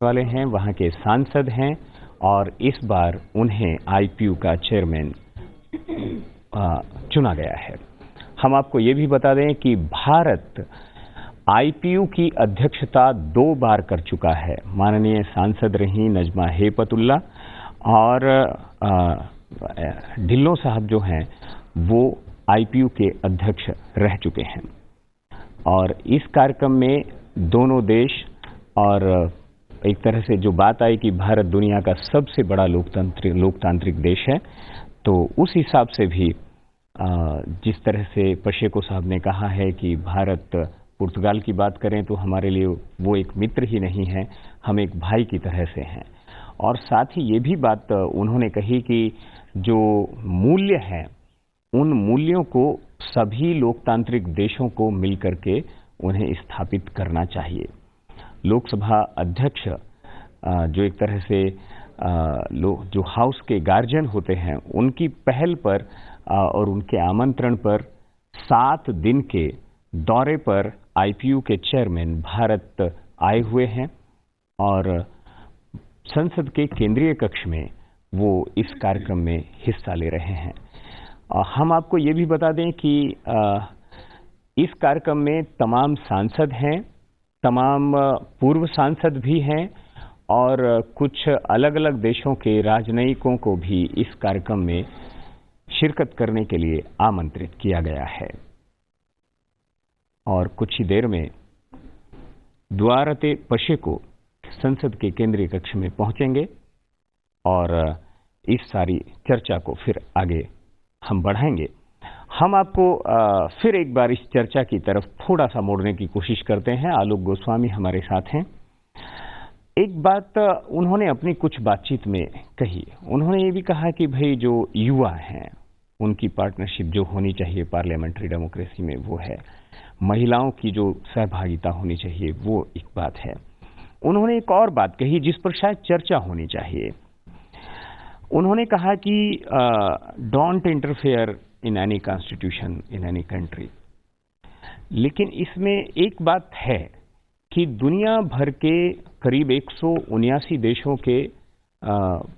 वाले हैं, वहाँ के सांसद हैं और इस बार उन्हें आईपीयू का चेयरमैन चुना गया है। हम आपको ये भी बता दें कि भारत आईपीयू की अध्यक्षता 2 बार कर चुका है। माननीय सांसद रही नजमा हेपतुल्ला और ढिल्लों साहब जो हैं वो आईपीयू के अध्यक्ष रह चुके हैं और इस कार्यक्रम में दोनों देश और एक तरह से जो बात आई कि भारत दुनिया का सबसे बड़ा लोकतांत्रिक देश है, तो उस हिसाब से भी जिस तरह से पशेको साहब ने कहा है कि भारत पुर्तगाल की बात करें तो हमारे लिए वो एक मित्र ही नहीं है, हम एक भाई की तरह से हैं। और साथ ही ये भी बात उन्होंने कही कि जो मूल्य हैं उन मूल्यों को सभी लोकतांत्रिक देशों को मिलकर के उन्हें स्थापित करना चाहिए। लोकसभा अध्यक्ष जो एक तरह से जो हाउस के गार्जियन होते हैं उनकी पहल पर और उनके आमंत्रण पर 7 दिन के दौरे पर आईपीयू के चेयरमैन भारत आए हुए हैं और संसद के केंद्रीय कक्ष में वो इस कार्यक्रम में हिस्सा ले रहे हैं। हम आपको ये भी बता दें कि इस कार्यक्रम में तमाम सांसद हैं, तमाम पूर्व सांसद भी हैं और कुछ अलग अलग देशों के राजनयिकों को भी इस कार्यक्रम में शिरकत करने के लिए आमंत्रित किया गया है। और कुछ ही देर में द्वारते पशेको संसद के केंद्रीय कक्ष में पहुंचेंगे और इस सारी चर्चा को फिर आगे हम बढ़ाएंगे। हम आपको फिर एक बार इस चर्चा की तरफ थोड़ा सा मोड़ने की कोशिश करते हैं। आलोक गोस्वामी हमारे साथ हैं। एक बात उन्होंने अपनी कुछ बातचीत में कही, उन्होंने ये भी कहा कि भाई जो युवा हैं उनकी पार्टनरशिप जो होनी चाहिए पार्लियामेंट्री डेमोक्रेसी में वो है, महिलाओं की जो सहभागिता होनी चाहिए वो एक बात है। उन्होंने एक और बात कही जिस पर शायद चर्चा होनी चाहिए। उन्होंने कहा कि don't interfere in any constitution in any country. लेकिन इसमें एक बात है कि दुनिया भर के करीब 179 देशों के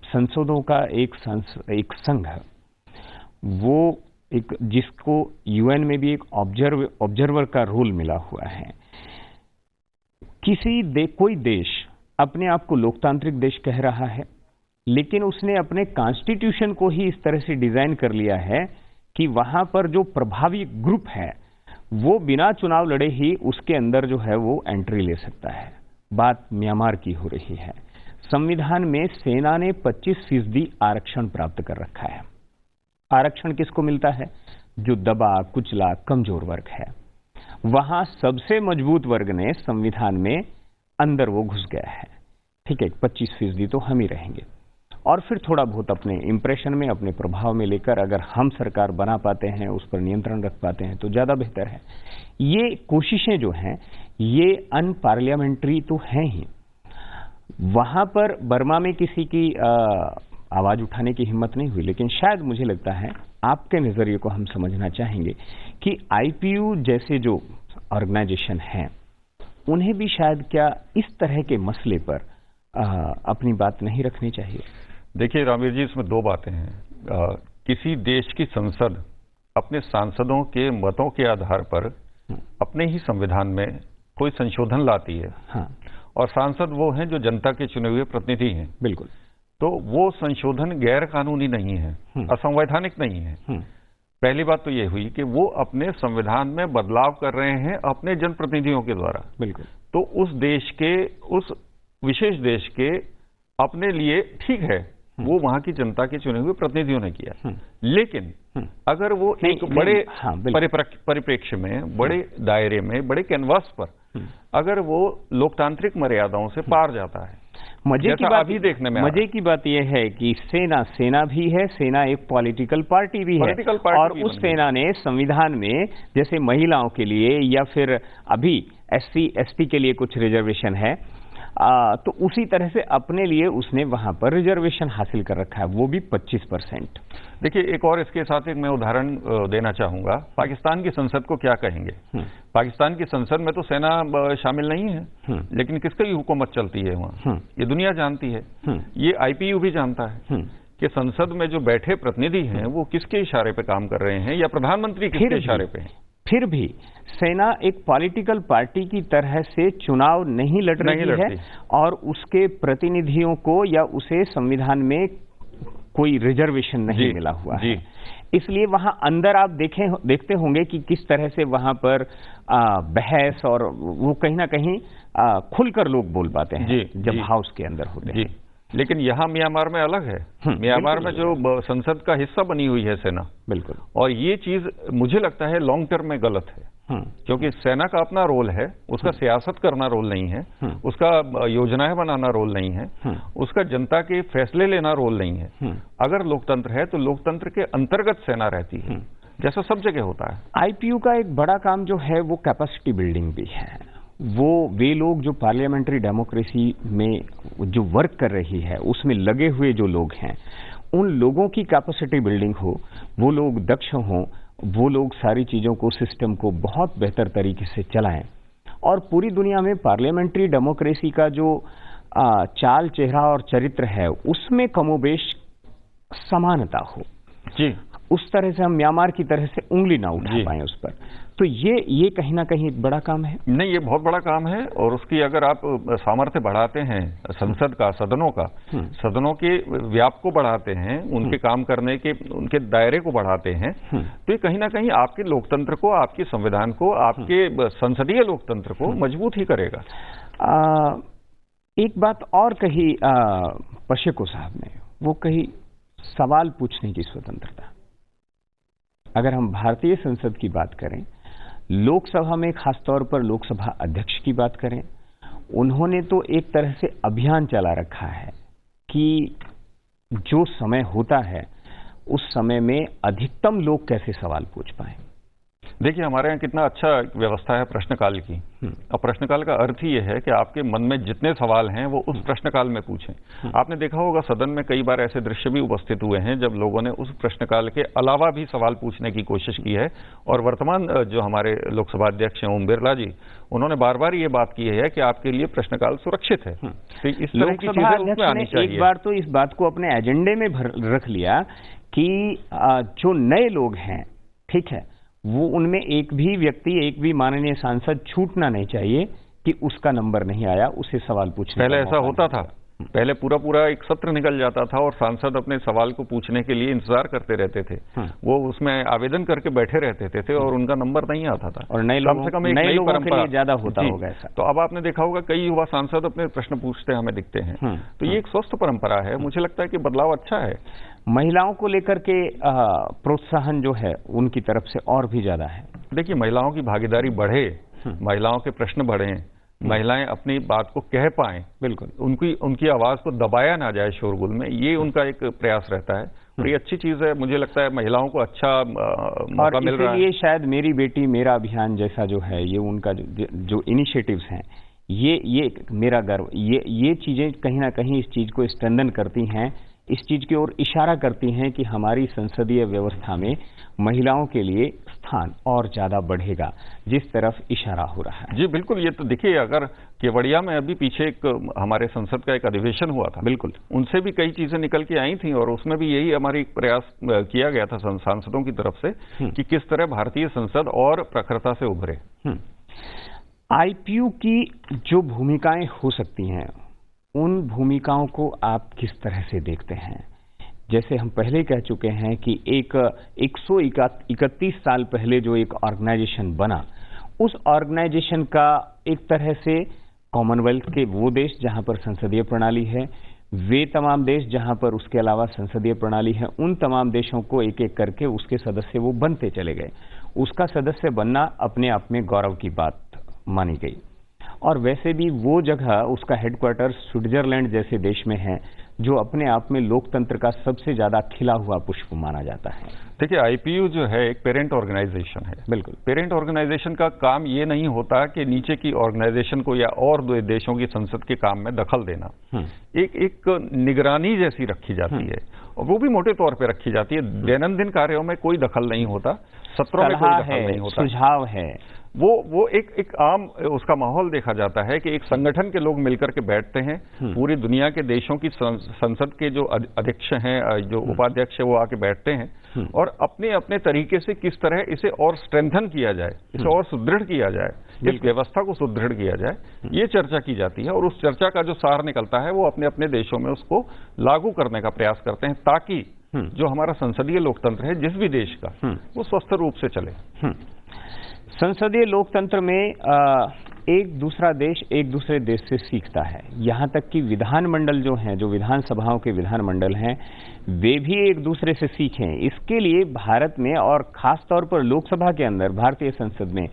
संसदों का एक संघ, वो एक जिसको यूएन में भी एक ऑब्जर्वर का रोल मिला हुआ है। कोई देश अपने आप को लोकतांत्रिक देश कह रहा है, लेकिन उसने अपने कॉन्स्टिट्यूशन को ही इस तरह से डिजाइन कर लिया है कि वहां पर जो प्रभावी ग्रुप है वो बिना चुनाव लड़े ही उसके अंदर जो है वो एंट्री ले सकता है। बात म्यांमार की हो रही है। संविधान में सेना ने 25% आरक्षण प्राप्त कर रखा है। आरक्षण किसको मिलता है? जो दबा कुचला कमजोर वर्ग है। वहां सबसे मजबूत वर्ग ने संविधान में अंदर वो घुस गया है। ठीक है, 25% तो हम ही रहेंगे और फिर थोड़ा बहुत अपने इंप्रेशन में, अपने प्रभाव में लेकर अगर हम सरकार बना पाते हैं, उस पर नियंत्रण रख पाते हैं तो ज्यादा बेहतर है। ये कोशिशें जो हैं ये अनपार्लियामेंट्री तो हैं ही। वहां पर बर्मा में किसी की आवाज उठाने की हिम्मत नहीं हुई, लेकिन शायद मुझे लगता है आपके नजरिए को हम समझना चाहेंगे कि आईपीयू जैसे जो ऑर्गेनाइजेशन हैं उन्हें भी शायद क्या इस तरह के मसले पर अपनी बात नहीं रखनी चाहिए। देखिए रामवीर जी, इसमें 2 बातें हैं। किसी देश की संसद अपने सांसदों के मतों के आधार पर अपने ही संविधान में कोई संशोधन लाती है। हाँ। और सांसद वो हैं जो जनता के चुने हुए प्रतिनिधि हैं। बिल्कुल। तो वो संशोधन गैर कानूनी नहीं है, असंवैधानिक नहीं है। पहली बात तो ये हुई कि वो अपने संविधान में बदलाव कर रहे हैं अपने जनप्रतिनिधियों के द्वारा। बिल्कुल। तो उस देश के, उस विशेष देश के अपने लिए ठीक है, वो वहां की जनता के चुने हुए प्रतिनिधियों ने किया। लेकिन अगर वो एक बड़े परिप्रेक्ष्य में, बड़े दायरे में, बड़े कैनवास पर अगर वो लोकतांत्रिक मर्यादाओं से पार जाता है, मजे की बात यह है कि सेना भी है, सेना एक पॉलिटिकल पार्टी भी है और उस सेना ने संविधान में जैसे महिलाओं के लिए या फिर अभी SC ST के लिए कुछ रिजर्वेशन है, तो उसी तरह से अपने लिए उसने वहां पर रिजर्वेशन हासिल कर रखा है, वो भी 25%। देखिए, एक और इसके साथ एक मैं उदाहरण देना चाहूंगा। पाकिस्तान की संसद को क्या कहेंगे? पाकिस्तान की संसद में तो सेना शामिल नहीं है, लेकिन किसकी हुकूमत चलती है वहां, ये दुनिया जानती है, ये आईपीयू भी जानता है कि संसद में जो बैठे प्रतिनिधि हैं वो किसके इशारे पे काम कर रहे हैं, या प्रधानमंत्री किसके इशारे पे हैं। फिर भी सेना एक पॉलिटिकल पार्टी की तरह से चुनाव नहीं लड़ रही है और उसके प्रतिनिधियों को या उसे संविधान में कोई रिजर्वेशन नहीं मिला हुआ है। इसलिए वहां अंदर आप देखते होंगे कि किस तरह से वहां पर बहस और वो कहीं ना कहीं खुलकर लोग बोल पाते हैं जब हाउस के अंदर होते हैं। लेकिन यहाँ म्यांमार में अलग है। म्यांमार में जो संसद का हिस्सा बनी हुई है सेना, बिल्कुल, और ये चीज मुझे लगता है लॉन्ग टर्म में गलत है, क्योंकि सेना का अपना रोल है, उसका सियासत करना रोल नहीं है, उसका योजनाएं बनाना रोल नहीं है, उसका जनता के फैसले लेना रोल नहीं है। अगर लोकतंत्र है तो लोकतंत्र के अंतर्गत सेना रहती है, जैसा सब जगह होता है। आईपीयू का एक बड़ा काम जो है वो कैपेसिटी बिल्डिंग भी है। वे लोग जो पार्लियामेंट्री डेमोक्रेसी में जो वर्क कर रही है उसमें लगे हुए जो लोग हैं, उन लोगों की कैपेसिटी बिल्डिंग हो, वो लोग दक्ष हों, वो लोग सारी चीजों को, सिस्टम को बहुत बेहतर तरीके से चलाएं और पूरी दुनिया में पार्लियामेंट्री डेमोक्रेसी का जो चाल चेहरा और चरित्र है उसमें कमोबेश समानता हो जी, उस तरह से हम म्यांमार की तरह से उंगली ना उठा पाए उस पर। तो ये कहीं ना कहीं एक बड़ा काम है। नहीं, ये बहुत बड़ा काम है, और उसकी अगर आप सामर्थ्य बढ़ाते हैं संसद का, सदनों का, सदनों के व्याप को बढ़ाते हैं, उनके काम करने के, उनके दायरे को बढ़ाते हैं, तो ये कहीं ना कहीं आपके लोकतंत्र को, आपके संविधान को, आपके संसदीय लोकतंत्र को मजबूत ही करेगा। एक बात और कही पशेको साहब ने, वो कही सवाल पूछने की स्वतंत्रता। अगर हम भारतीय संसद की बात करें, लोकसभा में खासतौर पर लोकसभा अध्यक्ष की बात करें, उन्होंने तो एक तरह से अभियान चला रखा है कि जो समय होता है उस समय में अधिकतम लोग कैसे सवाल पूछ पाएं। देखिए, हमारे यहाँ कितना अच्छा व्यवस्था है प्रश्नकाल की। अब प्रश्नकाल का अर्थ ही यह है कि आपके मन में जितने सवाल हैं वो उस प्रश्नकाल में पूछें। आपने देखा होगा सदन में कई बार ऐसे दृश्य भी उपस्थित हुए हैं जब लोगों ने उस प्रश्नकाल के अलावा भी सवाल पूछने की कोशिश की है, और वर्तमान जो हमारे लोकसभा अध्यक्ष हैं ओम बिरला जी, उन्होंने बार बार ये बात की है कि आपके लिए प्रश्नकाल सुरक्षित है। तो इस तरह की चीजें उसमें आनी चाहिए। एक बार तो इस बात को अपने एजेंडे में रख लिया कि जो नए लोग हैं, ठीक है, वो उनमें एक भी व्यक्ति, एक भी माननीय सांसद छूटना नहीं चाहिए कि उसका नंबर नहीं आया, उसे सवाल पूछने। पहले ऐसा होता था, पहले पूरा एक सत्र निकल जाता था और सांसद अपने सवाल को पूछने के लिए इंतजार करते रहते थे, वो उसमें आवेदन करके बैठे रहते थे और उनका नंबर नहीं आता था, और नए लोगों से कम एक नई परंपरा ज्यादा होता होगा ऐसा। तो अब आपने देखा होगा कई युवा सांसद अपने प्रश्न पूछते हमें दिखते हैं। तो ये एक स्वस्थ परंपरा है, मुझे लगता है कि बदलाव अच्छा है। महिलाओं को लेकर के प्रोत्साहन जो है उनकी तरफ से और भी ज्यादा है। देखिए, महिलाओं की भागीदारी बढ़े, महिलाओं के प्रश्न बढ़े, महिलाएं अपनी बात को कह पाएं, बिल्कुल, उनकी आवाज को दबाया ना जाए शोरगुल में, ये उनका एक प्रयास रहता है और ये अच्छी चीज है। मुझे लगता है महिलाओं को अच्छा मौका मिल रहा है। ये शायद मेरी बेटी मेरा अभियान जैसा जो है, ये उनका जो इनिशिएटिव्स हैं, ये मेरा गर्व, ये चीजें कहीं ना कहीं इस चीज को स्ट्रेंथन करती हैं, इस चीज की ओर इशारा करती हैं कि हमारी संसदीय व्यवस्था में महिलाओं के लिए स्थान और ज्यादा बढ़ेगा, जिस तरफ इशारा हो रहा है। जी बिल्कुल, ये तो देखिए, अगर केवड़िया में अभी पीछे एक हमारे संसद का एक अधिवेशन हुआ था, बिल्कुल, उनसे भी कई चीजें निकल के आई थी और उसमें भी यही हमारी प्रयास किया गया था सांसदों की तरफ से कि किस तरह भारतीय संसद और प्रखरता से उभरे। आईपीयू की जो भूमिकाएं हो सकती हैं, उन भूमिकाओं को आप किस तरह से देखते हैं? जैसे हम पहले कह चुके हैं कि एक 131 साल पहले जो एक ऑर्गेनाइजेशन बना, उस ऑर्गेनाइजेशन का एक तरह से कॉमनवेल्थ के वो देश जहां पर संसदीय प्रणाली है, वे तमाम देश जहां पर उसके अलावा संसदीय प्रणाली है, उन तमाम देशों को एक एक करके उसके सदस्य वो बनते चले गए। उसका सदस्य बनना अपने आप में गौरव की बात मानी गई। और वैसे भी वो जगह, उसका हेडक्वार्टर स्विट्जरलैंड जैसे देश में है, जो अपने आप में लोकतंत्र का सबसे ज्यादा खिला हुआ पुष्प माना जाता है। देखिए, आईपीयू जो है एक पेरेंट ऑर्गेनाइजेशन है। बिल्कुल। पेरेंट ऑर्गेनाइजेशन का काम ये नहीं होता कि नीचे की ऑर्गेनाइजेशन को या और दो देशों की संसद के काम में दखल देना। एक निगरानी जैसी रखी जाती है, और वो भी मोटे तौर पे रखी जाती है। दैनंदिन कार्यों में कोई दखल नहीं होता, सत्रों में कोई दखल नहीं होता, सुझाव है, वो एक आम उसका माहौल देखा जाता है कि एक संगठन के लोग मिलकर के बैठते हैं, पूरी दुनिया के देशों की संसद के जो अध्यक्ष हैं, जो उपाध्यक्ष है, वो आके बैठते हैं और अपने अपने तरीके से किस तरह इसे और स्ट्रेंथन किया जाए, इसे और सुदृढ़ किया जाए, इस व्यवस्था को सुदृढ़ किया जाए, ये चर्चा की जाती है। और उस चर्चा का जो सार निकलता है वो अपने अपने देशों में उसको लागू करने का प्रयास करते हैं, ताकि जो हमारा संसदीय लोकतंत्र है जिस भी देश का, वो स्वस्थ रूप से चले। संसदीय लोकतंत्र में एक दूसरा देश एक दूसरे देश से सीखता है। यहाँ तक कि विधानमंडल जो हैं, जो विधानसभाओं के विधानमंडल हैं, वे भी एक दूसरे से सीखें। इसके लिए भारत में और खास तौर पर लोकसभा के अंदर भारतीय संसद में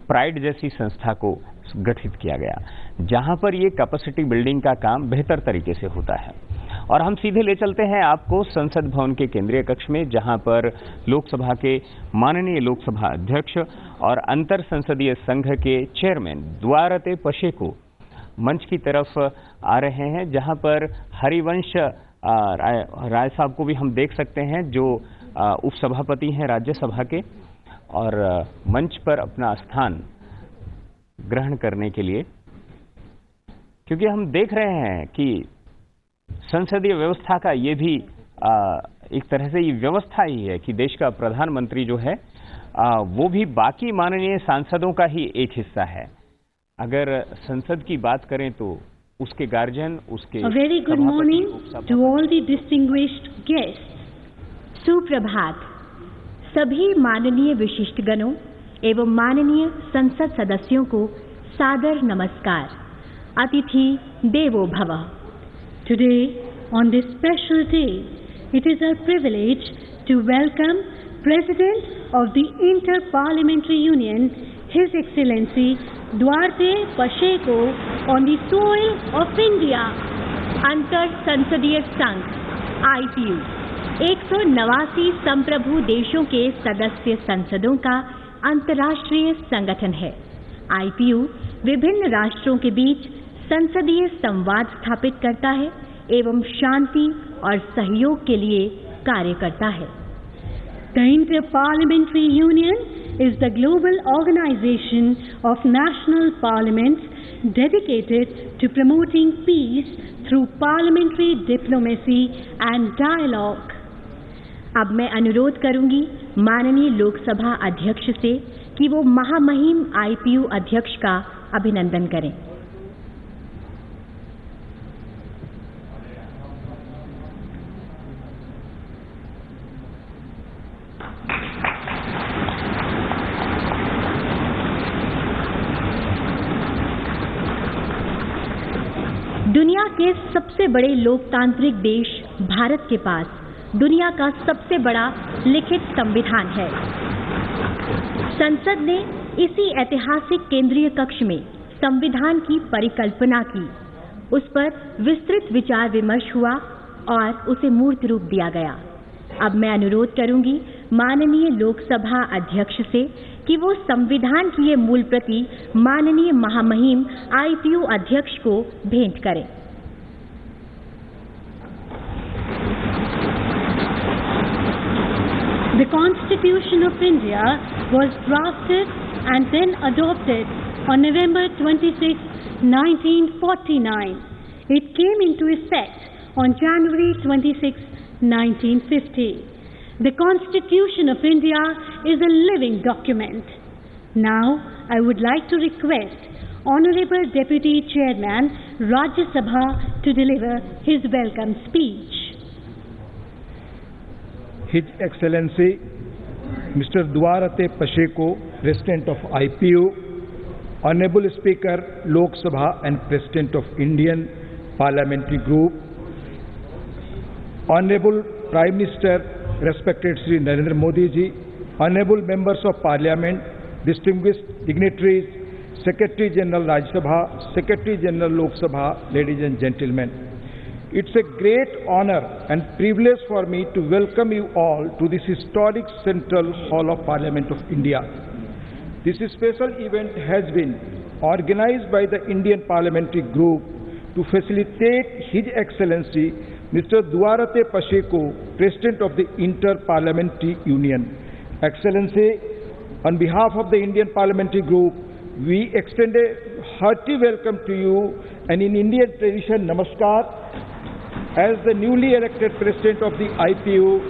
प्राइड जैसी संस्था को गठित किया गया, जहां पर ये कैपेसिटी बिल्डिंग का काम बेहतर तरीके से होता है। और हम सीधे ले चलते हैं आपको संसद भवन के केंद्रीय कक्ष में, जहां पर लोकसभा के माननीय लोकसभा अध्यक्ष और अंतर संसदीय संघ के चेयरमैन द्वारते पशेको मंच की तरफ आ रहे हैं, जहां पर हरिवंश राय साहब को भी हम देख सकते हैं, जो उपसभापति हैं राज्यसभा के, और मंच पर अपना स्थान ग्रहण करने के लिए, क्योंकि हम देख रहे हैं कि संसदीय व्यवस्था का ये भी एक तरह से ये व्यवस्था ही है कि देश का प्रधानमंत्री जो है वो भी बाकी माननीय सांसदों का ही एक हिस्सा है। अगर संसद की बात करें तो उसके गार्जियन, उसके very good morning to all the distinguished guest. सुप्रभात सभी माननीय विशिष्टगणों एवं माननीय संसद सदस्यों को सादर नमस्कार। अतिथि देवो भव। Today, on this special day, it is our privilege to welcome President of the Inter-Parliamentary Union, His Excellency Duarte Pacheco, on the soil of India. अंतर संसदीय संघ IPU 189 संप्रभु देशों के सदस्य संसदों का अंतर्राष्ट्रीय संगठन है। IPU विभिन्न राष्ट्रों के बीच संसदीय संवाद स्थापित करता है एवं शांति और सहयोग के लिए कार्य करता है। The Inter-Parliamentary Union is the global organization of national parliaments dedicated to promoting peace through parliamentary diplomacy and dialogue. अब मैं अनुरोध करूंगी माननीय लोकसभा अध्यक्ष से कि वो महामहिम IPU अध्यक्ष का अभिनंदन करें। दुनिया के सबसे बड़े लोकतांत्रिक देश भारत के पास दुनिया का सबसे बड़ा लिखित संविधान है। संसद ने इसी ऐतिहासिक केंद्रीय कक्ष में संविधान की परिकल्पना की, उस पर विस्तृत विचार विमर्श हुआ और उसे मूर्त रूप दिया गया। अब मैं अनुरोध करूंगी माननीय लोकसभा अध्यक्ष से कि वो संविधान की ये मूल प्रति माननीय महामहिम IPU अध्यक्ष को भेंट करें। The Constitution of India was drafted and then adopted on November 26, 1949. It came into effect on January 26, 1950. The Constitution of India is a living document. Now, I would like to request Honorable Deputy Chairman Rajya Sabha to deliver his welcome speech. His Excellency Mr. Duarte Pacheco, President of IPU, Honorable Speaker Lok Sabha and President of Indian Parliamentary Group, Honorable Prime Minister, respected Sri Narendra Modi ji, Honorable Members of Parliament, distinguished dignitaries, Secretary General Rajya Sabha, Secretary General Lok Sabha, ladies and gentlemen. It's a great honor and privilege for me to welcome you all to this historic Central Hall of Parliament of India. This special event has been organized by the Indian Parliamentary Group to facilitate His Excellency Mr. Duarate Pacheco, President of the Inter-Parliamentary Union. Excellency, on behalf of the Indian Parliamentary Group, we extend a hearty welcome to you and in Indian tradition, Namaskar, as the newly elected President of the IPU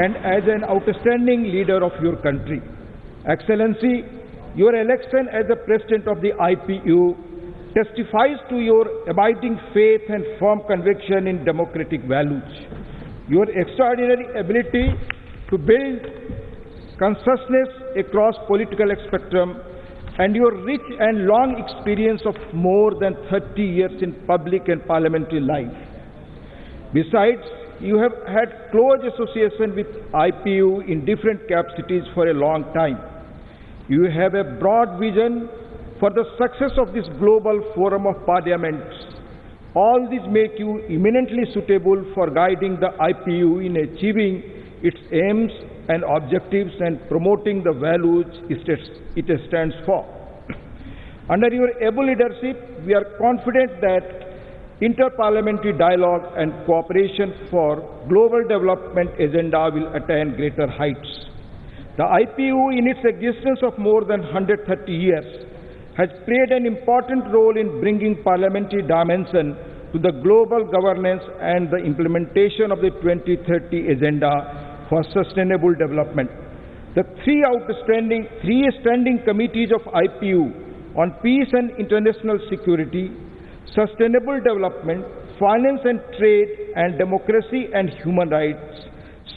and as an outstanding leader of your country. Excellency, your election as the President of the IPU testifies to your abiding faith and firm conviction in democratic values. Your extraordinary ability to build consensus across political spectrum and your rich and long experience of more than 30 years in public and parliamentary life. Besides, you have had close association with IPU in different capacities for a long time. You have a broad vision for the success of this global forum of parliaments. All these make you eminently suitable for guiding the IPU in achieving its aims and objectives and promoting the values it stands for. Under your able leadership, we are confident that inter-parliamentary dialogue and cooperation for global development agenda will attain greater heights. The IPU, in its existence of more than 130 years, has played an important role in bringing parliamentary dimension to the global governance and the implementation of the 2030 Agenda for Sustainable Development. The three standing committees of IPU on peace and international security, sustainable development, finance and trade, and democracy and human rights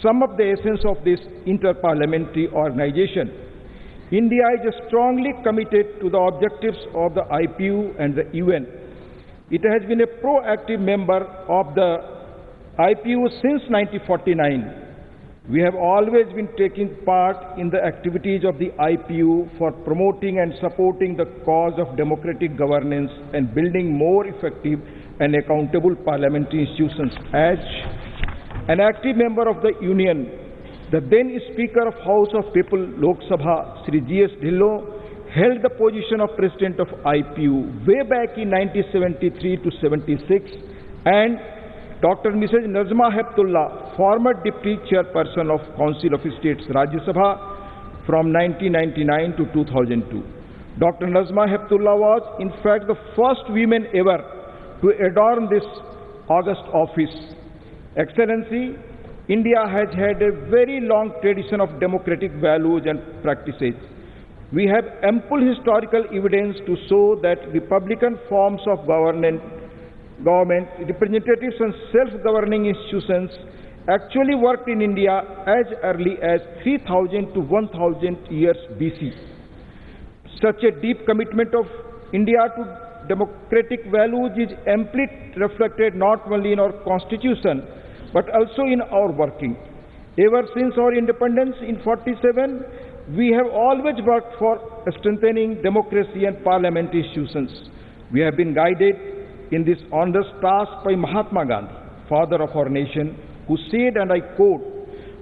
sum up the essence of this inter-parliamentary organization. India is strongly committed to the objectives of the IPU and the UN. It has been a proactive member of the IPU since 1949. We have always been taking part in the activities of the IPU for promoting and supporting the cause of democratic governance and building more effective and accountable parliamentary institutions. As an active member of the Union, the then Speaker of House of People Lok Sabha, Sri G.S. Dhillon, held the position of President of IPU way back in 1973 to 76, and Dr. Mrs. Nazma Heptullah, former Deputy Chairperson of Council of States Rajya Sabha from 1999 to 2002. Dr. Nazma Heptullah was, in fact, the first woman ever to adorn this august office. Excellency, India has had a very long tradition of democratic values and practices. We have ample historical evidence to show that republican forms of government, representatives and self-governing institutions actually worked in India as early as 3000 to 1000 years BC. Such a deep commitment of India to democratic values is amply reflected not only in our constitution but also in our working. Ever since our independence in 47, we have always worked for strengthening democracy and parliamentary institutions. We have been guided in this honest task by Mahatma Gandhi, father of our nation, who said, and I quote,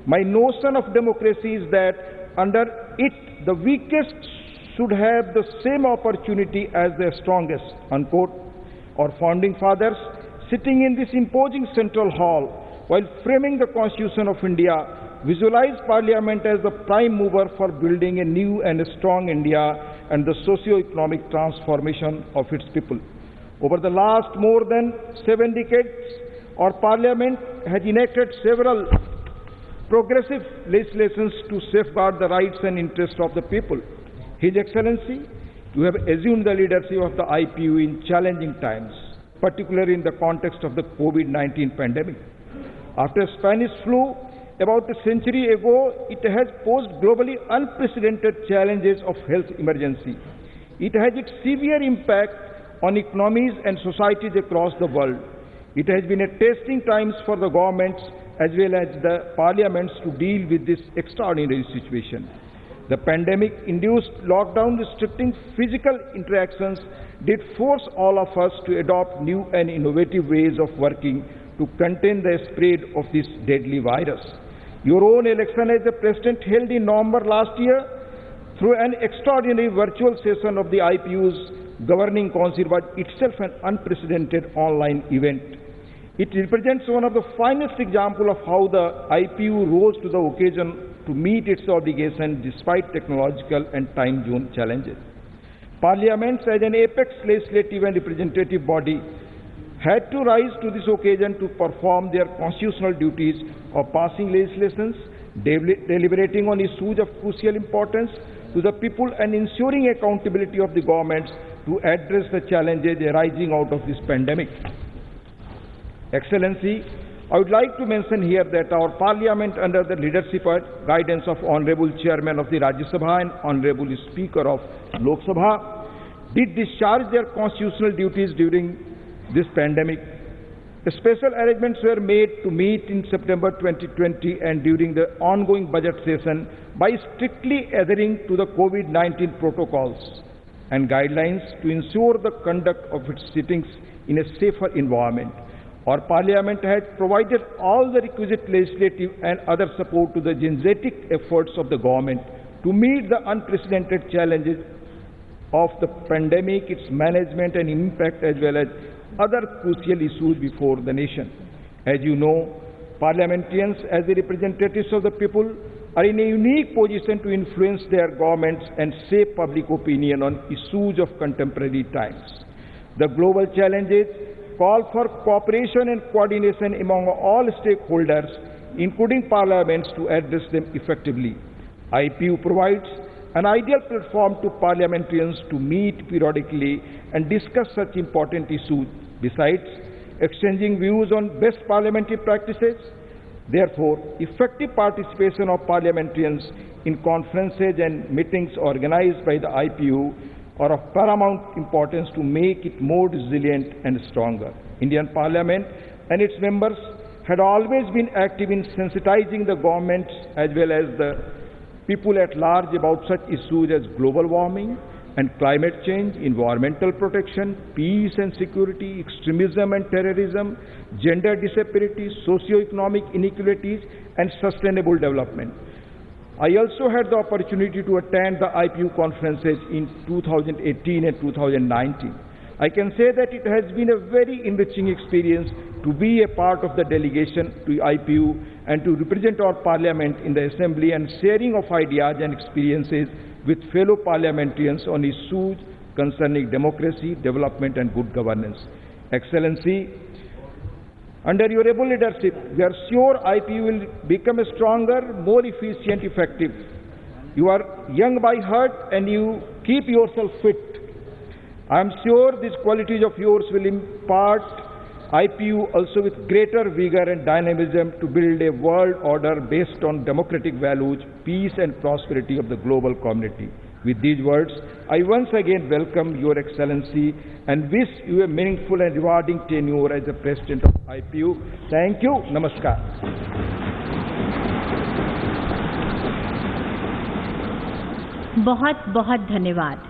"My notion of democracy is that under it the weakest should have the same opportunity as the strongest," unquote. Our founding fathers, sitting in this imposing central hall while framing the Constitution of India, visualized Parliament as the prime mover for building a new and a strong India and the socio-economic transformation of its people. Over the last more than 7 decades, our Parliament has enacted several progressive legislations to safeguard the rights and interests of the people. His Excellency, you have assumed the leadership of the IPU in challenging times, particularly in the context of the COVID-19 pandemic. After Spanish flu, about a century ago, it has posed globally unprecedented challenges of health emergency. It has its severe impact on economies and societies across the world. It has been a testing times for the governments as well as the parliaments to deal with this extraordinary situation. The pandemic-induced lockdown restricting physical interactions did force all of us to adopt new and innovative ways of working to contain the spread of this deadly virus. Your own election as the President held in November last year through an extraordinary virtual session of the IPU's Governing Council was itself an unprecedented online event. It represents one of the finest examples of how the IPU rose to the occasion to meet its obligation despite technological and time zone challenges. Parliaments as an apex legislative and representative body had to rise to this occasion to perform their constitutional duties of passing legislations, deliberating on issues of crucial importance to the people and ensuring accountability of the governments to address the challenges arising out of this pandemic. Excellency, I would like to mention here that our Parliament, under the leadership and guidance of Honorable Chairman of the Rajya Sabha and Honorable Speaker of Lok Sabha, did discharge their constitutional duties during this pandemic. Special arrangements were made to meet in September 2020 and during the ongoing budget session by strictly adhering to the COVID-19 protocols and guidelines to ensure the conduct of its sittings in a safer environment. Our Parliament had provided all the requisite legislative and other support to the energetic efforts of the government to meet the unprecedented challenges of the pandemic, its management and impact, as well as other crucial issues before the nation. As you know, parliamentarians, as the representatives of the people, are in a unique position to influence their governments and shape public opinion on issues of contemporary times. The global challenges call for cooperation and coordination among all stakeholders, including parliaments, to address them effectively. IPU provides an ideal platform to parliamentarians to meet periodically and discuss such important issues, besides exchanging views on best parliamentary practices. Therefore, effective participation of parliamentarians in conferences and meetings organized by the IPU are of paramount importance to make it more resilient and stronger. Indian Parliament and its members had always been active in sensitizing the governments as well as the people at large about such issues as global warming and climate change, environmental protection, peace and security, extremism and terrorism, gender disparity, socio-economic inequalities, and sustainable development. I also had the opportunity to attend the IPU conferences in 2018 and 2019. I can say that it has been a very enriching experience to be a part of the delegation to IPU and to represent our Parliament in the Assembly and sharing of ideas and experiences with fellow parliamentarians on issues concerning democracy, development and good governance. Excellency, under your able leadership, we are sure IPU will become stronger, more efficient, effective. You are young by heart and you keep yourself fit. I am sure these qualities of yours will impart IPU also with greater vigor and dynamism to build a world order based on democratic values, peace and prosperity of the global community. With these words, I once again welcome Your Excellency and wish you a meaningful and rewarding tenure as the President of IPU. Thank you. Namaskar. बहुत बहुत धन्यवाद।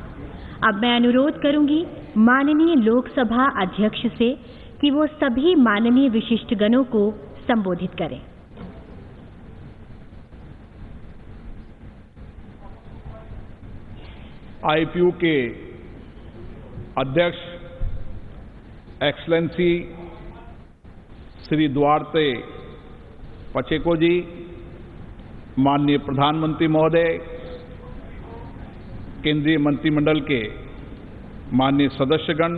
अब मैं अनुरोध करूंगी माननीय लोकसभा अध्यक्ष से कि वो सभी माननीय विशिष्टगणों को संबोधित करें। आईपीयू के अध्यक्ष एक्सलेंसी श्री दुआरते पचेको जी, माननीय प्रधानमंत्री महोदय, केंद्रीय मंत्रिमंडल के माननीय सदस्यगण,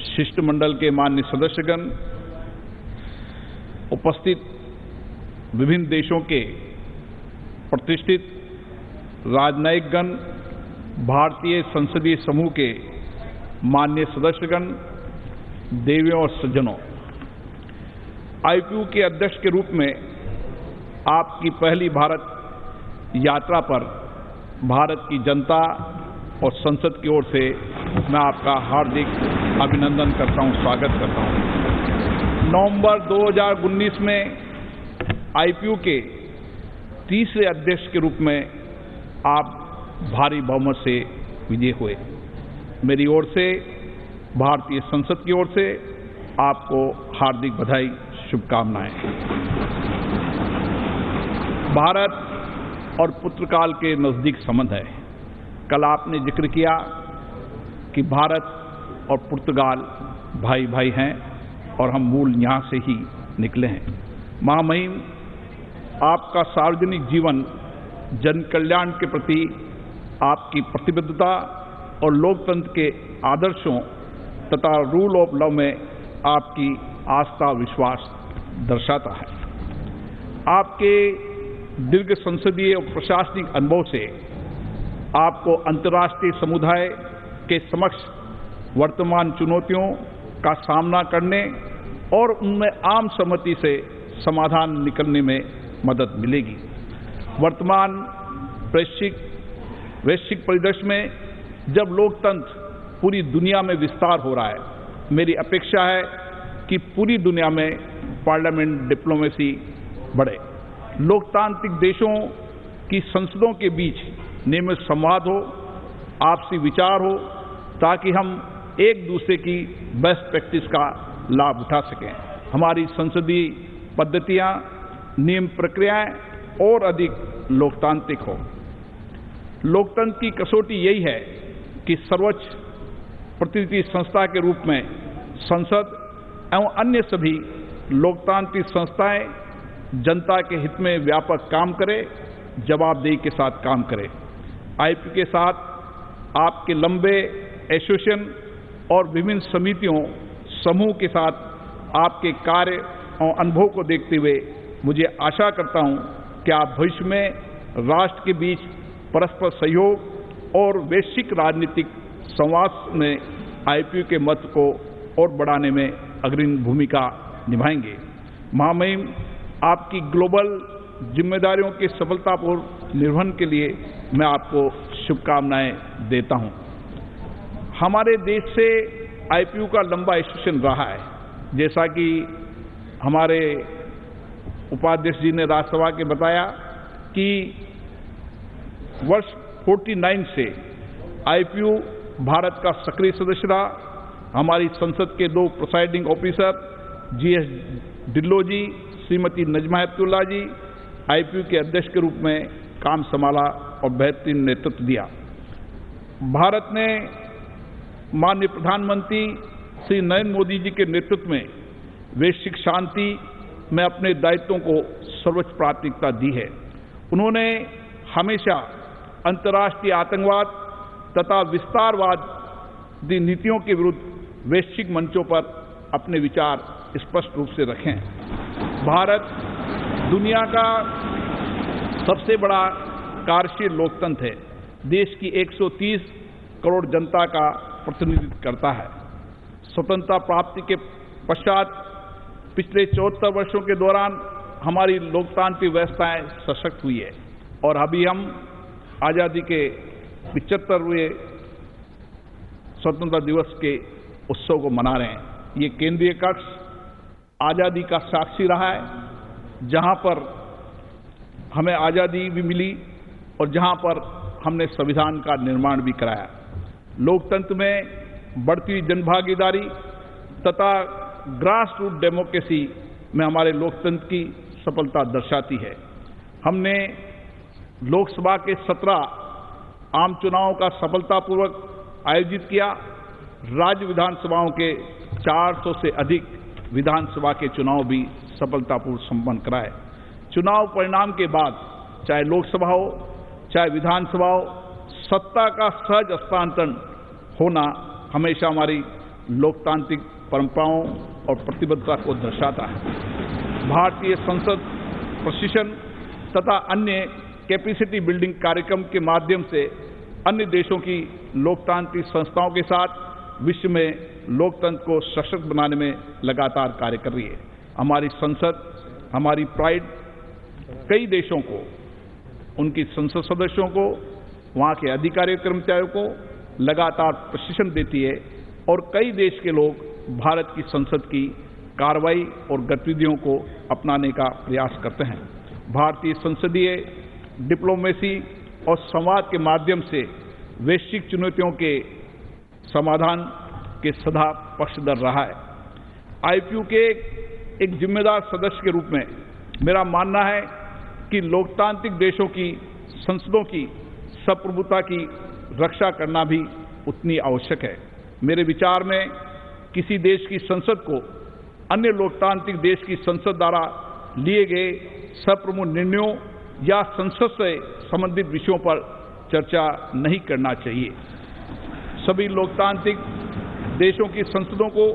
शिष्टमंडल के माननीय सदस्यगण, उपस्थित विभिन्न देशों के प्रतिष्ठित राजनयिकगण, भारतीय संसदीय समूह के माननीय सदस्यगण, देवियों और सज्जनों, आईपीयू के अध्यक्ष के रूप में आपकी पहली भारत यात्रा पर भारत की जनता और संसद की ओर से मैं आपका हार्दिक अभिनंदन करता हूं, स्वागत करता हूं। नवंबर 2019 में आईपीयू के तीसरे अध्यक्ष के रूप में आप भारी बहुमत से विजयी हुए। मेरी ओर से, भारतीय संसद की ओर से आपको हार्दिक बधाई, शुभकामनाएं। भारत और पुर्तगाल के नज़दीक संबंध है। कल आपने जिक्र किया कि भारत और पुर्तगाल भाई भाई हैं और हम मूल यहाँ से ही निकले हैं। महामहिम, आपका सार्वजनिक जीवन जन कल्याण के प्रति आपकी प्रतिबद्धता और लोकतंत्र के आदर्शों तथा रूल ऑफ लॉ में आपकी आस्था विश्वास दर्शाता है। आपके दीर्घ संसदीय और प्रशासनिक अनुभव से आपको अंतर्राष्ट्रीय समुदाय के समक्ष वर्तमान चुनौतियों का सामना करने और उनमें आम सहमति से समाधान निकलने में मदद मिलेगी। वर्तमान वैश्विक परिदृश्य में जब लोकतंत्र पूरी दुनिया में विस्तार हो रहा है, मेरी अपेक्षा है कि पूरी दुनिया में पार्लियामेंट डिप्लोमेसी बढ़े। लोकतांत्रिक देशों की संसदों के बीच नियमित संवाद हो, आपसी विचार हो, ताकि हम एक दूसरे की बेस्ट प्रैक्टिस का लाभ उठा सकें। हमारी संसदीय पद्धतियां, नियम प्रक्रियाएं और अधिक लोकतांत्रिक हो। लोकतंत्र की कसौटी यही है कि सर्वोच्च प्रतिनिधि संस्था के रूप में संसद एवं अन्य सभी लोकतांत्रिक संस्थाएं जनता के हित में व्यापक काम करें, जवाबदेही के साथ काम करें। आईपीयू के साथ आपके लंबे एसोसिएशन और विभिन्न समितियों समूह के साथ आपके कार्य और अनुभव को देखते हुए मुझे आशा करता हूं कि आप भविष्य में राष्ट्र के बीच परस्पर सहयोग और वैश्विक राजनीतिक संवाद में आईपीयू के महत्व को और बढ़ाने में अग्रणी भूमिका निभाएंगे। महामहिम, आपकी ग्लोबल जिम्मेदारियों के सफलतापूर्ण निर्वहन के लिए मैं आपको शुभकामनाएं देता हूं। हमारे देश से आईपीयू का लंबा एसोसिएशन रहा है। जैसा कि हमारे उपाध्यक्ष जी ने राज्यसभा के बताया कि वर्ष 49 से आईपीयू भारत का सक्रिय सदस्य रहा। हमारी संसद के 2 प्रिसाइडिंग ऑफिसर जीएस ढिल्लों जी, श्रीमती नजमा हेपतुल्ला जी आईपीयू के अध्यक्ष के रूप में काम संभाला और बेहतरीन नेतृत्व दिया। भारत ने माननीय प्रधानमंत्री श्री नरेंद्र मोदी जी के नेतृत्व में वैश्विक शांति में अपने दायित्वों को सर्वोच्च प्राथमिकता दी है। उन्होंने हमेशा अंतर्राष्ट्रीय आतंकवाद तथा विस्तारवादी नीतियों के विरुद्ध वैश्विक मंचों पर अपने विचार स्पष्ट रूप से रखे हैं। भारत दुनिया का सबसे बड़ा कार्यशील लोकतंत्र है। देश की 130 करोड़ जनता का प्रतिनिधित्व करता है। स्वतंत्रता प्राप्ति के पश्चात पिछले 74 वर्षों के दौरान हमारी लोकतांत्रिक व्यवस्थाएं सशक्त हुई है और अभी हम आज़ादी के 75वें स्वतंत्रता दिवस के उत्सव को मना रहे हैं। ये केंद्रीय कक्ष आज़ादी का साक्षी रहा है, जहां पर हमें आज़ादी भी मिली और जहां पर हमने संविधान का निर्माण भी कराया। लोकतंत्र में बढ़ती हुई जनभागीदारी तथा ग्रास रूट डेमोक्रेसी में हमारे लोकतंत्र की सफलता दर्शाती है। हमने लोकसभा के 17 आम चुनावों का सफलतापूर्वक आयोजित किया। राज्य विधानसभाओं के 400 से अधिक विधानसभा के चुनाव भी सफलतापूर्वक संपन्न कराए। चुनाव परिणाम के बाद चाहे लोकसभा हो चाहे विधानसभा हो, सत्ता का सहज हस्तांतरण होना हमेशा हमारी लोकतांत्रिक परंपराओं और प्रतिबद्धता को दर्शाता है। भारतीय संसद प्रशिक्षण तथा अन्य कैपेसिटी बिल्डिंग कार्यक्रम के माध्यम से अन्य देशों की लोकतांत्रिक संस्थाओं के साथ विश्व में लोकतंत्र को सशक्त बनाने में लगातार कार्य कर रही है। हमारी संसद, हमारी प्राइड कई देशों को, उनकी संसद सदस्यों को, वहाँ के अधिकारी कर्मचारियों को लगातार प्रशिक्षण देती है और कई देश के लोग भारत की संसद की कार्रवाई और गतिविधियों को अपनाने का प्रयास करते हैं। भारतीय संसदीय डिप्लोमेसी और संवाद के माध्यम से वैश्विक चुनौतियों के समाधान के सदा पक्षधर रहा है। आईपीयू के एक जिम्मेदार सदस्य के रूप में मेरा मानना है कि लोकतांत्रिक देशों की संसदों की संप्रभुता की रक्षा करना भी उतनी आवश्यक है। मेरे विचार में किसी देश की संसद को अन्य लोकतांत्रिक देश की संसद द्वारा लिए गए सप्रमुख निर्णयों या संसद से संबंधित विषयों पर चर्चा नहीं करना चाहिए। सभी लोकतांत्रिक देशों की संसदों को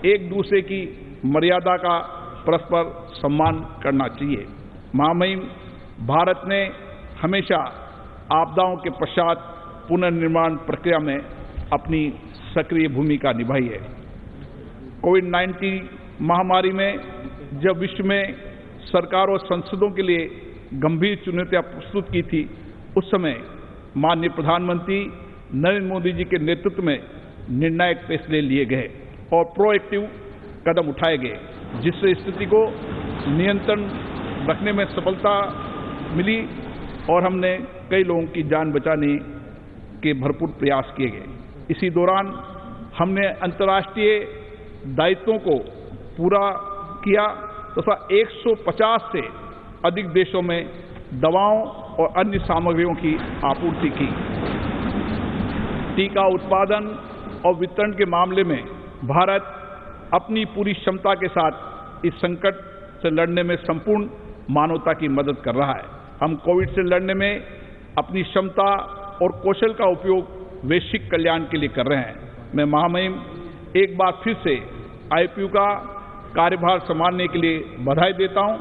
एक दूसरे की मर्यादा का परस्पर सम्मान करना चाहिए। महामहिम भारत ने हमेशा आपदाओं के पश्चात पुनर्निर्माण प्रक्रिया में अपनी सक्रिय भूमिका निभाई है। कोविड-19 महामारी में जब विश्व में सरकारों और संसदों के लिए गंभीर चुनौतियां प्रस्तुत की थी, उस समय माननीय प्रधानमंत्री नरेंद्र मोदी जी के नेतृत्व में निर्णायक फैसले लिए गए और प्रोएक्टिव कदम उठाए गए, जिससे स्थिति को नियंत्रण रखने में सफलता मिली और हमने कई लोगों की जान बचाने के भरपूर प्रयास किए गए। इसी दौरान हमने अंतर्राष्ट्रीय दायित्वों को पूरा किया तथा 150 से अधिक देशों में दवाओं और अन्य सामग्रियों की आपूर्ति की। टीका उत्पादन और वितरण के मामले में भारत अपनी पूरी क्षमता के साथ इस संकट से लड़ने में संपूर्ण मानवता की मदद कर रहा है। हम कोविड से लड़ने में अपनी क्षमता और कौशल का उपयोग वैश्विक कल्याण के लिए कर रहे हैं। मैं महामहिम एक बार फिर से आईपीयू का कार्यभार संभालने के लिए बधाई देता हूं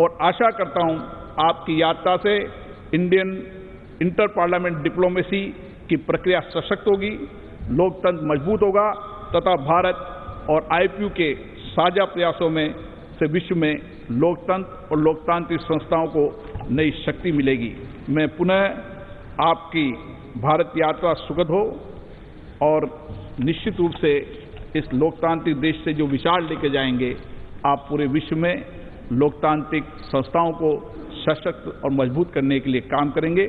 और आशा करता हूं आपकी यात्रा से इंडियन इंटर पार्लियामेंट डिप्लोमेसी की प्रक्रिया सशक्त होगी, लोकतंत्र मजबूत होगा तथा भारत और आईपीयू के साझा प्रयासों में से विश्व में लोकतंत्र और लोकतांत्रिक संस्थाओं को नई शक्ति मिलेगी। मैं पुनः आपकी भारत यात्रा सुखद हो और निश्चित रूप से इस लोकतांत्रिक देश से जो विचार लेके जाएंगे, आप पूरे विश्व में लोकतांत्रिक संस्थाओं को सशक्त और मजबूत करने के लिए काम करेंगे।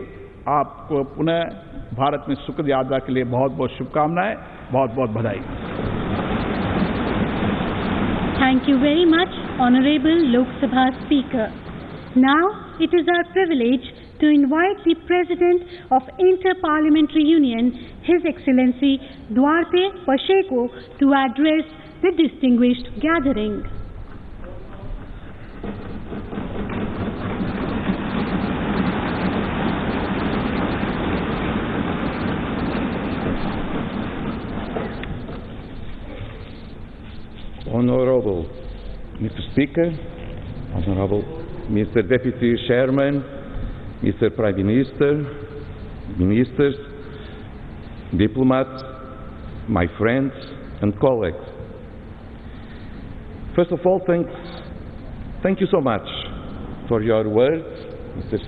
आपको पुनः भारत में सुखद यात्रा के लिए बहुत बहुत शुभकामनाएं, बहुत बहुत बधाई। Thank you very much, Honorable Lok Sabha Speaker. Now it is our privilege to invite the President of Inter-Parliamentary Union, His Excellency Duarte Pacheco, to address the distinguished gathering. Honorable Mr. Speaker, Honorable Mr. Deputy Chairman, Mr. Prime Minister, Ministers, diplomats, my friends and colleagues. First of all, thank you so much for your words, Mr.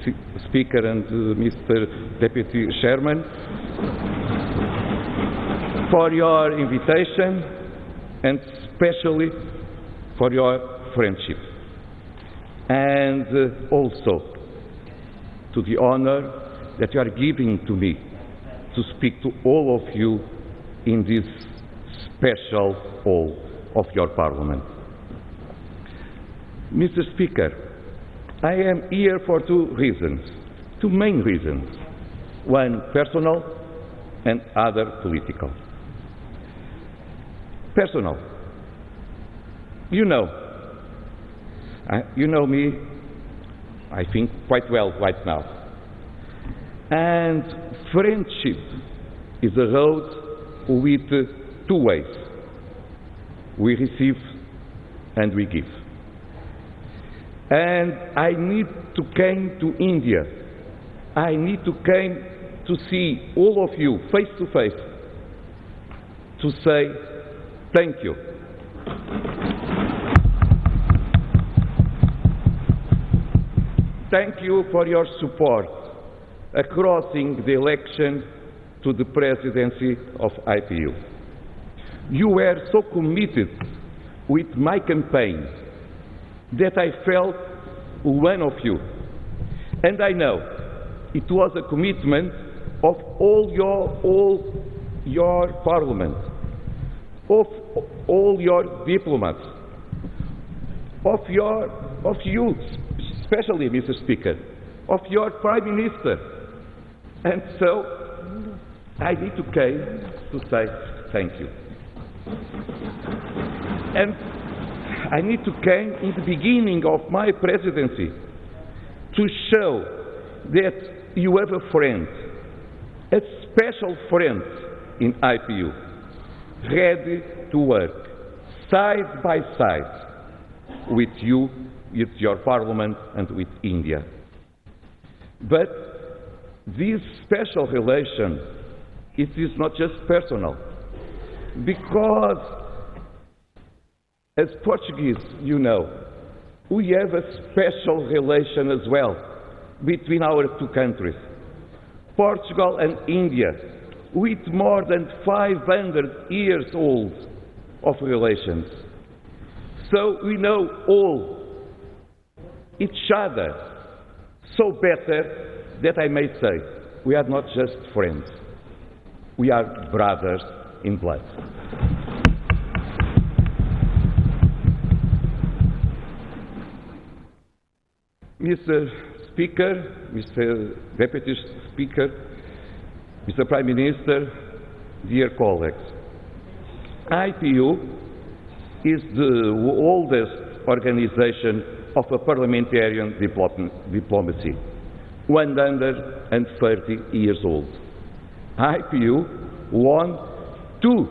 Speaker and Mr. Deputy Chairman, for your invitation and especially for your friendship, and also to the honor that you are giving to me to speak to all of you in this special hall of your Parliament. Mr. Speaker, I am here for two main reasons, one personal and other political. Personal. You know me, I think, quite well right now. And friendship is a road with two ways. We receive and we give. And I need to come to India. I need to come to see all of you face to face to say thank you. Thank you for your support acrossing the election to the presidency of IPU. You were so committed with my campaign that I felt one of you. And I know it was a commitment of all your parliament, of all your diplomats, of you, especially, Mr. Speaker, of your Prime Minister. And so, I need to come to say thank you. And I need to come in the beginning of my presidency to show that you have a friend, a special friend in IPU, ready to work side by side with you, with your parliament and with India. But this special relation, it is not just personal, because as Portuguese, you know, we have a special relation as well between our two countries, Portugal and India, with more than 500 years old of relations. So we know all each other so better that I may say we are not just friends, we are brothers in blood. Mr. Speaker, Mr. Deputy Speaker, Mr. Prime Minister, dear colleagues, IPU is the oldest organization of a parliamentarian diplomacy, 130 years old. IPU won two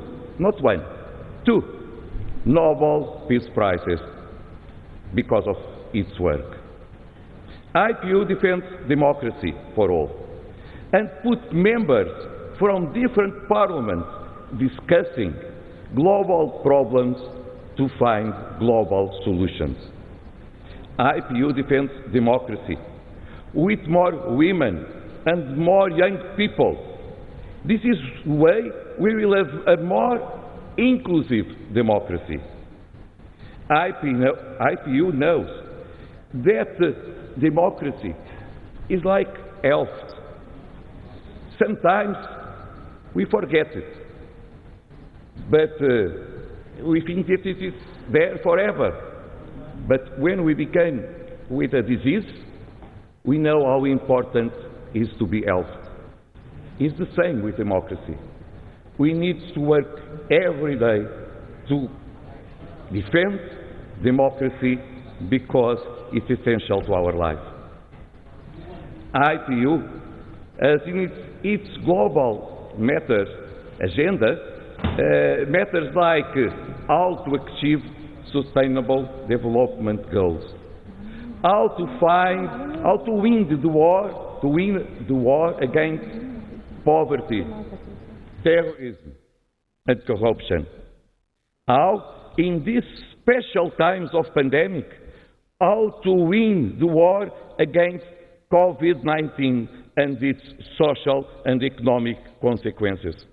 Nobel Peace Prizes because of its work. IPU defends democracy for all and put members from different parliaments discussing global problems to find global solutions. IPU defends democracy with more women and more young people. This is the way we will have a more inclusive democracy. IPU knows that democracy is like health. Sometimes we forget it, but we think that it is there forever. But when we become with a disease, we know how important it is to be healthy. It's the same with democracy. We need to work every day to defend democracy because it's essential to our life. IPU, as in its global matters agenda, matters like how to achieve sustainable development goals, how to win the war against poverty, terrorism and corruption. How, in these special times of pandemic, how to win the war against COVID-19 and its social and economic consequences.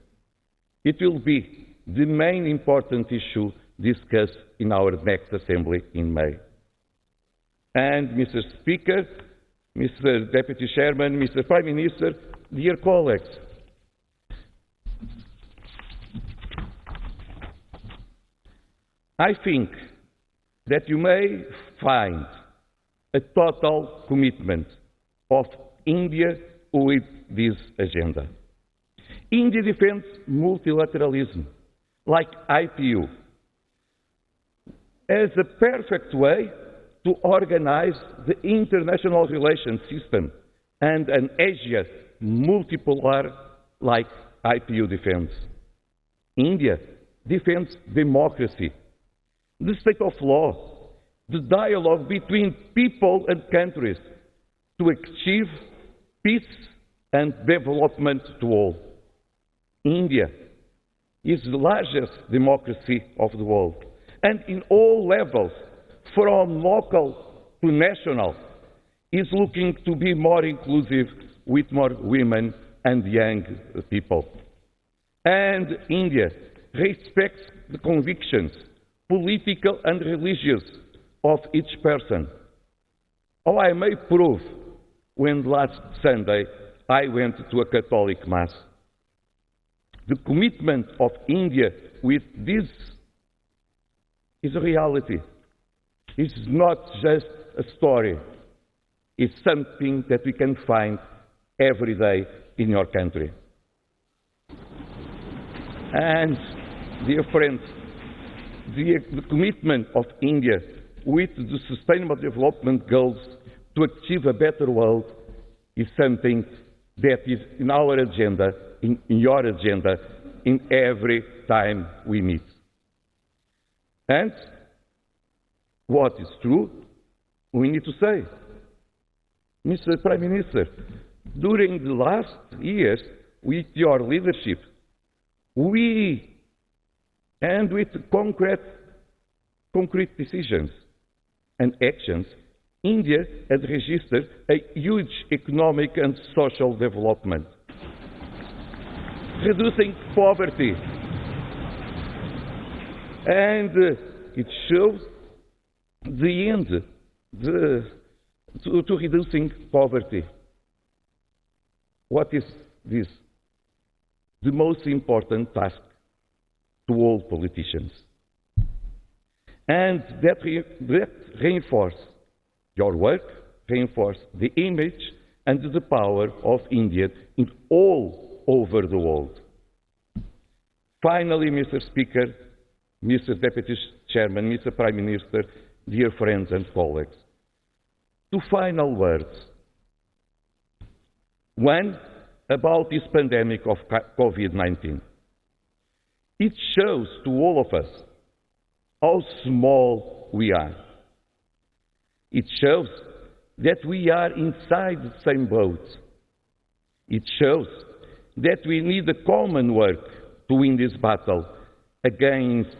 It will be the main important issue discussed in our next assembly in May. And Mr. Speaker, Mr. Deputy Chairman, Mr. Prime Minister, dear colleagues, I think that you may find a total commitment of India with this agenda. India defends multilateralism, like IPU, as a perfect way to organize the international relations system and an Asia multipolar like IPU defends. India defends democracy, the state of law, the dialogue between people and countries to achieve peace and development to all. India is the largest democracy of the world, and in all levels, from local to national, is looking to be more inclusive with more women and young people. And India respects the convictions, political and religious, of each person. Oh, I may prove when last Sunday I went to a Catholic Mass. The commitment of India with this is a reality. is not just a story. It's something that we can find every day in your country. And, dear friends, the commitment of India with the Sustainable Development Goals to achieve a better world is something that is in our agenda, in your agenda, in every time we meet. And what is true, we need to say. Mr. Prime Minister, during the last years, with your leadership, and with concrete decisions and actions, India has registered a huge economic and social development, reducing poverty, and it shows the end to reducing poverty. What is this? The most important task to all politicians. And that reinforces your work, reinforces the image and the power of India in all over the world. Finally, Mr. Speaker, Mr. Deputy Chairman, Mr. Prime Minister, dear friends and colleagues, two final words. One, about this pandemic of COVID-19. It shows to all of us how small we are. It shows that we are inside the same boat. It shows that we need a common work to win this battle against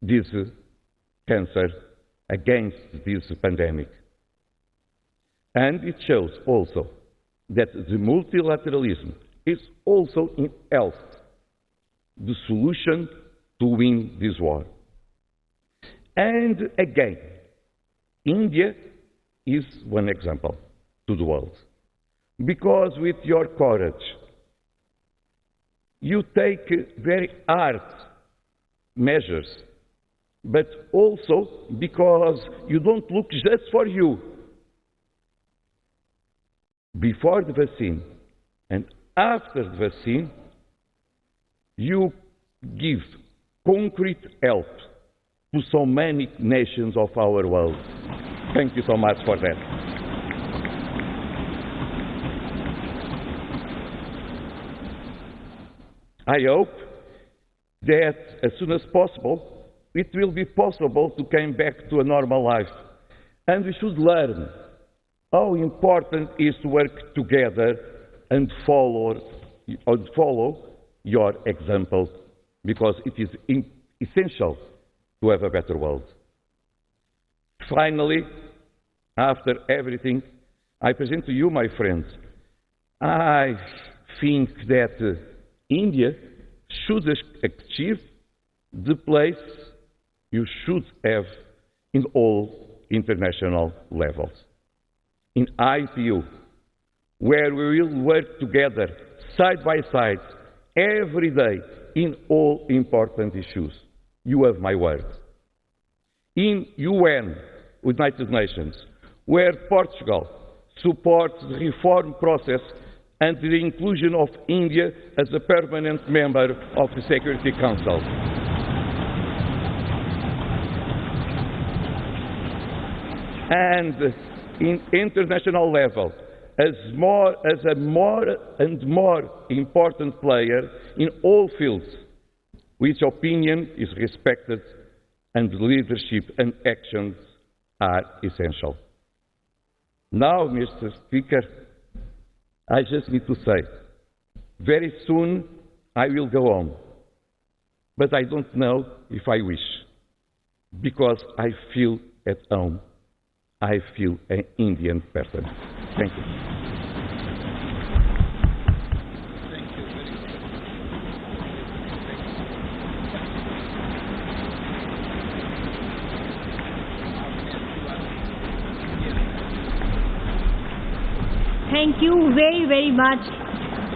this cancer, against this pandemic. And it shows also that the multilateralism is also in health the solution to win this war. And again, India is one example to the world. Because with your courage, you take very hard measures, but also because you don't look just for you. Before the vaccine and after the vaccine, you give concrete help to so many nations of our world. Thank you so much for that. I hope that as soon as possible, it will be possible to come back to a normal life. And we should learn how important it is to work together and follow your example, because it is essential to have a better world. Finally, after everything, I present to you, my friends, I think that India should achieve the place you should have in all international levels. In IPU, where we will work together, side by side, every day, in all important issues. You have my word. In UN, United Nations, where Portugal supports the reform process and the inclusion of India as a permanent member of the Security Council. And in international level, as a more and more important player in all fields, which opinion is respected and leadership and actions are essential. Now, Mr. Speaker, I just need to say, very soon I will go home, but I don't know if I wish, because I feel at home. I feel an Indian person. Thank you. Thank you very, very much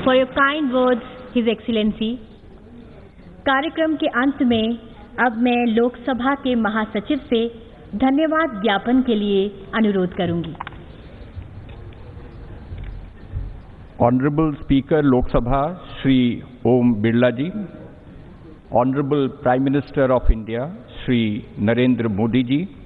for your kind words, His Excellency. कार्यक्रम के अंत में अब मैं लोकसभा के महासचिव से धन्यवाद ज्ञापन के लिए अनुरोध करूंगी। Honorable Speaker Lok Sabha Shri Om Birla ji, Honorable Prime Minister of India Shri Narendra Modi ji,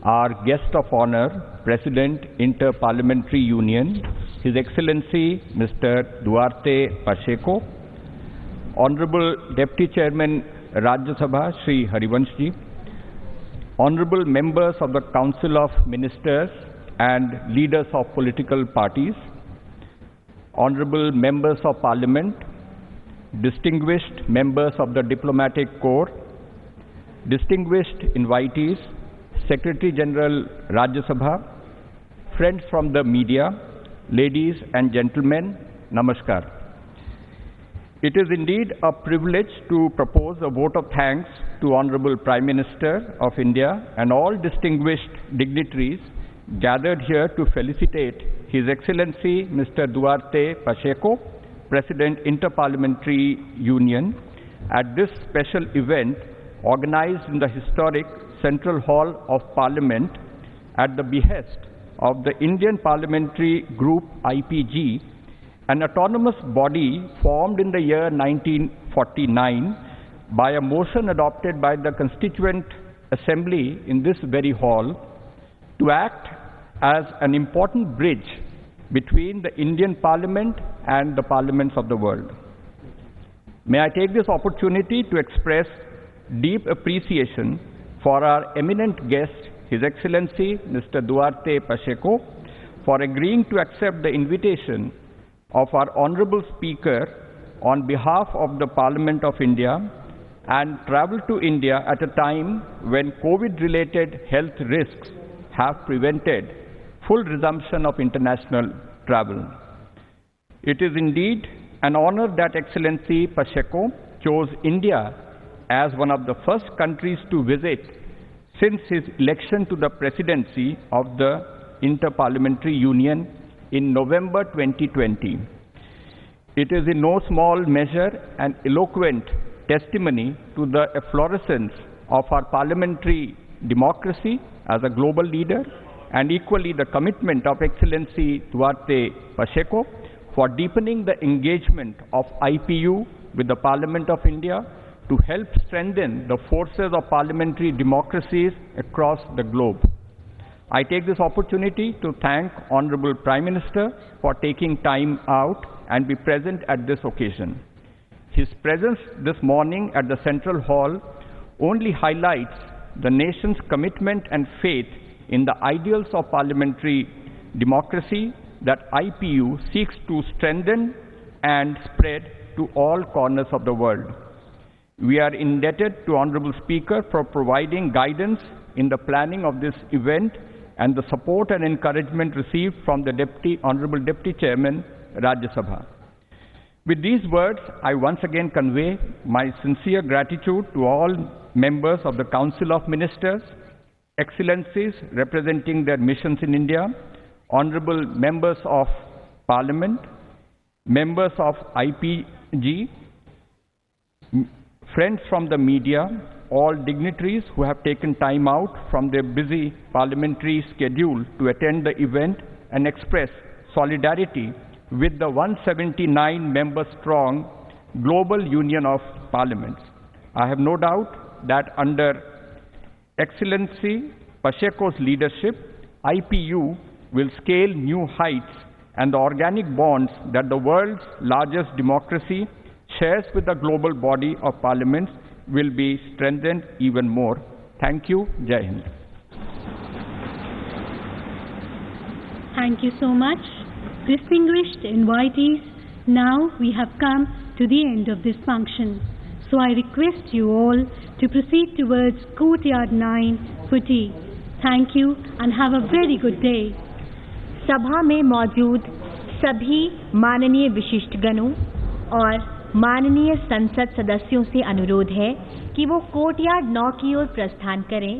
our guest of honor, President Inter-Parliamentary Union, His Excellency Mr. Duarte Pacheco, Honorable Deputy Chairman Rajya Sabha Shri Harivansh ji, Honorable members of the Council of Ministers and leaders of political parties, Honorable members of Parliament, distinguished members of the Diplomatic Corps, distinguished invitees, Secretary General Rajya Sabha, friends from the media, ladies and gentlemen, Namaskar. It is indeed a privilege to propose a vote of thanks to Honorable Prime Minister of India and all distinguished dignitaries gathered here to felicitate His Excellency Mr. Duarte Pacheco, President Inter-Parliamentary Union, at this special event organized in the historic Central Hall of Parliament at the behest of the Indian Parliamentary Group IPG, an autonomous body formed in the year 1949 by a motion adopted by the Constituent Assembly in this very hall to act as an important bridge between the Indian Parliament and the parliaments of the world. May I take this opportunity to express deep appreciation for our eminent guest, His Excellency Mr. Duarte Pacheco, for agreeing to accept the invitation of our Honorable Speaker on behalf of the Parliament of India and travel to India at a time when COVID-related health risks have prevented full resumption of international travel. It is indeed an honor that Excellency Pacheco chose India as one of the first countries to visit since his election to the presidency of the Inter-Parliamentary Union in November 2020. It is in no small measure an eloquent testimony to the efflorescence of our parliamentary democracy as a global leader, and equally the commitment of Excellency Duarte Pacheco for deepening the engagement of IPU with the Parliament of India to help strengthen the forces of parliamentary democracies across the globe. I take this opportunity to thank Honorable Prime Minister for taking time out and be present at this occasion. His presence this morning at the Central Hall only highlights the nation's commitment and faith in the ideals of parliamentary democracy that IPU seeks to strengthen and spread to all corners of the world. We are indebted to Honorable Speaker for providing guidance in the planning of this event and the support and encouragement received from the Honorable Deputy Chairman Rajya Sabha. With these words, I once again convey my sincere gratitude to all members of the Council of Ministers, Excellencies representing their missions in India, Honorable Members of Parliament, members of IPG, friends from the media, all dignitaries who have taken time out from their busy parliamentary schedule to attend the event and express solidarity with the 179 member strong Global Union of Parliaments. I have no doubt that under Excellency Pacheco's leadership, IPU will scale new heights, and the organic bonds that the world's largest democracy shares with the global body of parliaments will be strengthened even more. Thank you. Jai Hind. Thank you so much. Distinguished invitees, now we have come to the end of this function. So I request you all to proceed towards Courtyard 9 for tea. Thank you and have a very good day. सभा में मौजूद सभी माननीय विशिष्टगणों और माननीय संसद सदस्यों से अनुरोध है कि वो कोर्टयार्ड 9 की ओर प्रस्थान करें।